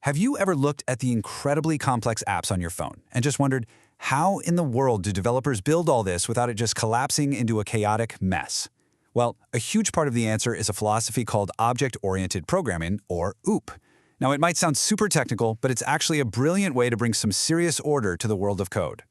Have you ever looked at the incredibly complex apps on your phone and just wondered, how in the world do developers build all this without it just collapsing into a chaotic mess? Well, a huge part of the answer is a philosophy called object-oriented programming, or OOP. Now, it might sound super technical, but it's actually a brilliant way to bring some serious order to the world of code.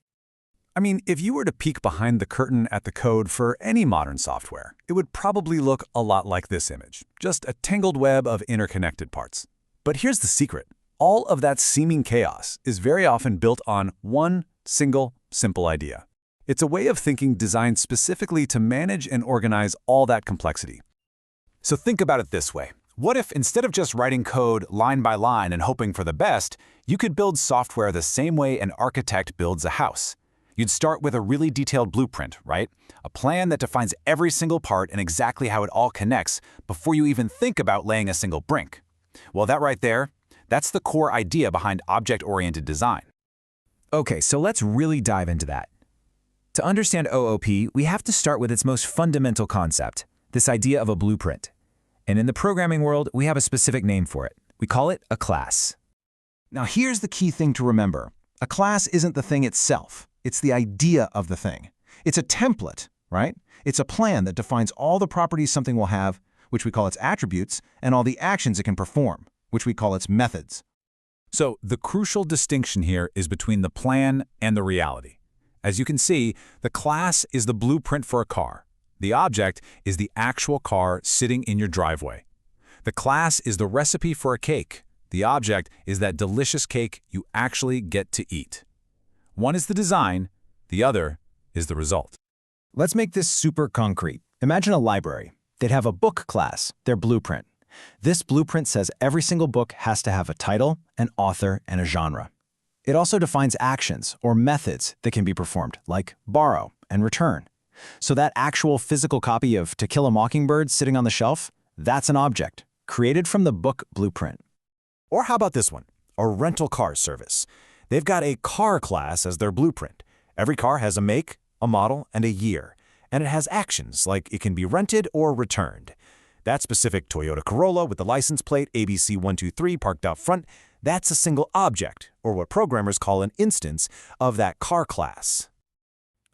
I mean, if you were to peek behind the curtain at the code for any modern software, it would probably look a lot like this image, just a tangled web of interconnected parts. But here's the secret. All of that seeming chaos is very often built on one single, simple idea. It's a way of thinking designed specifically to manage and organize all that complexity. So think about it this way. What if instead of just writing code line by line and hoping for the best, you could build software the same way an architect builds a house? You'd start with a really detailed blueprint, right? A plan that defines every single part and exactly how it all connects before you even think about laying a single brick. Well, that right there, that's the core idea behind object-oriented design. Okay, so let's really dive into that. To understand OOP, we have to start with its most fundamental concept, this idea of a blueprint. And in the programming world, we have a specific name for it. We call it a class. Now here's the key thing to remember. A class isn't the thing itself. It's the idea of the thing. It's a template, right? It's a plan that defines all the properties something will have, which we call its attributes, and all the actions it can perform, which we call its methods. So the crucial distinction here is between the plan and the reality. As you can see, the class is the blueprint for a car. The object is the actual car sitting in your driveway. The class is the recipe for a cake. The object is that delicious cake you actually get to eat. One is the design, the other is the result. Let's make this super concrete. Imagine a library. They'd have a book class, their blueprint. This blueprint says every single book has to have a title, an author, and a genre. It also defines actions or methods that can be performed, like borrow and return. So that actual physical copy of To Kill a Mockingbird sitting on the shelf, that's an object, created from the book blueprint. Or how about this one? A rental car service. They've got a car class as their blueprint. Every car has a make, a model, and a year. And it has actions like it can be rented or returned. That specific Toyota Corolla with the license plate ABC123 parked out front, that's a single object, or what programmers call an instance, of that car class.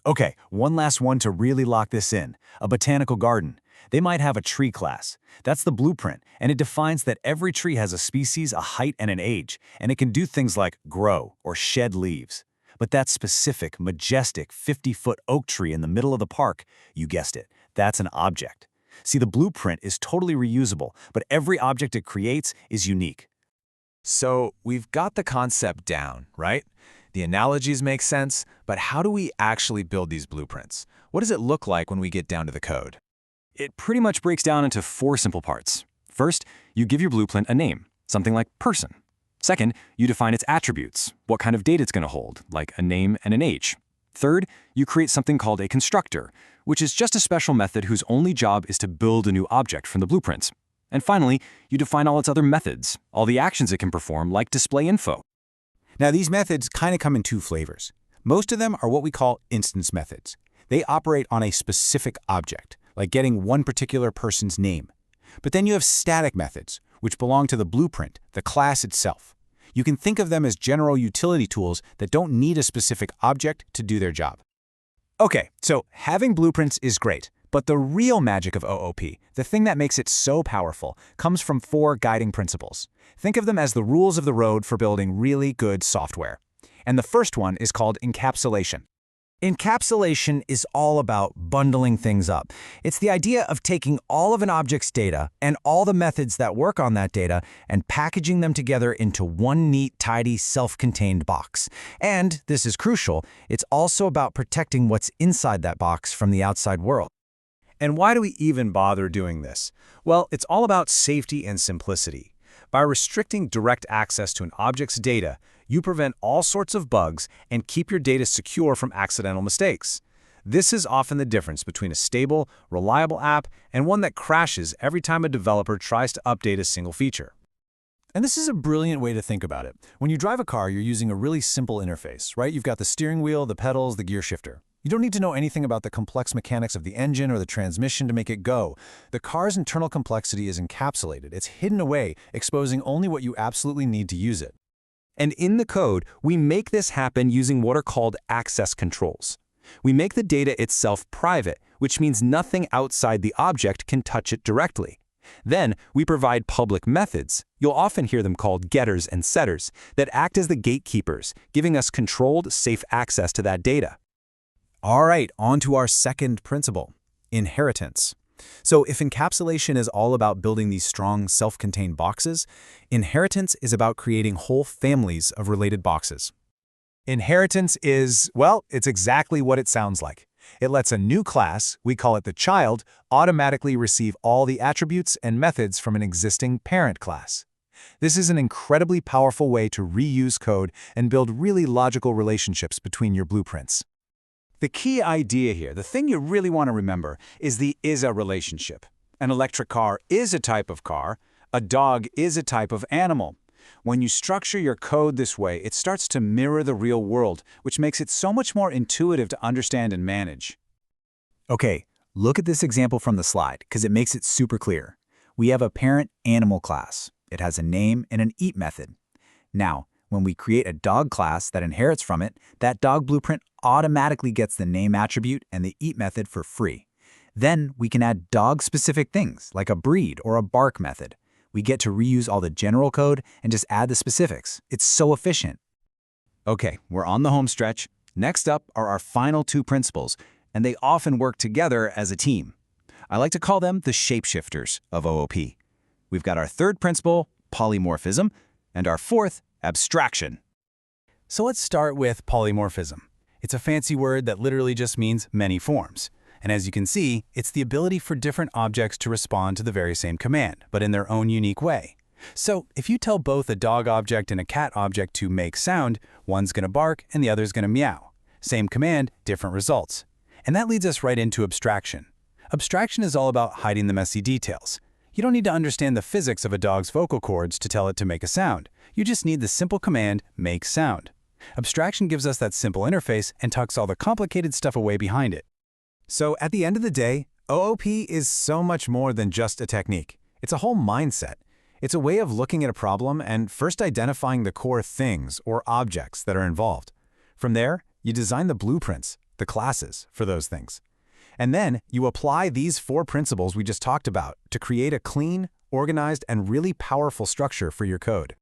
Okay, one last one to really lock this in. A botanical garden. They might have a tree class. That's the blueprint, and it defines that every tree has a species, a height, and an age, and it can do things like grow or shed leaves. But that specific, majestic 50-foot oak tree in the middle of the park, you guessed it, that's an object. See, the blueprint is totally reusable, but every object it creates is unique. So we've got the concept down, right? The analogies make sense, but how do we actually build these blueprints? What does it look like when we get down to the code? It pretty much breaks down into 4 simple parts. First, you give your blueprint a name, something like person. Second, you define its attributes, what kind of data it's going to hold, like a name and an age. Third, you create something called a constructor, which is just a special method whose only job is to build a new object from the blueprints. And finally, you define all its other methods, all the actions it can perform, like display info. Now, these methods kind of come in 2 flavors. Most of them are what we call instance methods. They operate on a specific object, like getting one particular person's name. But then you have static methods, which belong to the blueprint, the class itself. You can think of them as general utility tools that don't need a specific object to do their job. Okay, so having blueprints is great, but the real magic of OOP, the thing that makes it so powerful, comes from 4 guiding principles. Think of them as the rules of the road for building really good software. And the first one is called encapsulation. Encapsulation is all about bundling things up. It's the idea of taking all of an object's data and all the methods that work on that data and packaging them together into one neat, tidy, self-contained box. And, this is crucial, it's also about protecting what's inside that box from the outside world. And why do we even bother doing this? Well, it's all about safety and simplicity. By restricting direct access to an object's data, you prevent all sorts of bugs and keep your data secure from accidental mistakes. This is often the difference between a stable, reliable app and one that crashes every time a developer tries to update a single feature. And this is a brilliant way to think about it. When you drive a car, you're using a really simple interface, right? You've got the steering wheel, the pedals, the gear shifter. You don't need to know anything about the complex mechanics of the engine or the transmission to make it go. The car's internal complexity is encapsulated. It's hidden away, exposing only what you absolutely need to use it. And in the code, we make this happen using what are called access controls. We make the data itself private, which means nothing outside the object can touch it directly. Then, we provide public methods, you'll often hear them called getters and setters, that act as the gatekeepers, giving us controlled, safe access to that data. All right, on to our second principle, inheritance. So if encapsulation is all about building these strong, self-contained boxes, inheritance is about creating whole families of related boxes. Inheritance is, well, it's exactly what it sounds like. It lets a new class, we call it the child, automatically receive all the attributes and methods from an existing parent class. This is an incredibly powerful way to reuse code and build really logical relationships between your blueprints. The key idea here, the thing you really want to remember, is the is-a relationship. An electric car is a type of car. A dog is a type of animal. When you structure your code this way, it starts to mirror the real world, which makes it so much more intuitive to understand and manage. Okay, look at this example from the slide, because it makes it super clear. We have a parent animal class. It has a name and an eat method. Now, when we create a dog class that inherits from it, that dog blueprint automatically gets the name attribute and the eat method for free. Then we can add dog-specific things, like a breed or a bark method. We get to reuse all the general code and just add the specifics. It's so efficient. Okay, we're on the home stretch. Next up are our final two principles, and they often work together as a team. I like to call them the shapeshifters of OOP. We've got our third principle, polymorphism, and our fourth, abstraction. So let's start with polymorphism. It's a fancy word that literally just means many forms. And as you can see, it's the ability for different objects to respond to the very same command, but in their own unique way. So if you tell both a dog object and a cat object to make sound, one's going to bark and the other's going to meow. Same command, different results. And that leads us right into abstraction. Abstraction is all about hiding the messy details. You don't need to understand the physics of a dog's vocal cords to tell it to make a sound. You just need the simple command, make sound. Abstraction gives us that simple interface and tucks all the complicated stuff away behind it. So at the end of the day, OOP is so much more than just a technique. It's a whole mindset. It's a way of looking at a problem and first identifying the core things or objects that are involved. From there, you design the blueprints, the classes for those things. And then you apply these 4 principles we just talked about to create a clean, organized, and really powerful structure for your code.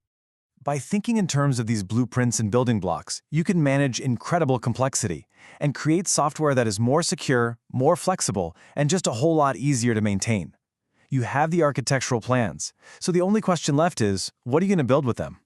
By thinking in terms of these blueprints and building blocks, you can manage incredible complexity and create software that is more secure, more flexible, and just a whole lot easier to maintain. You have the architectural plans, so the only question left is, what are you going to build with them?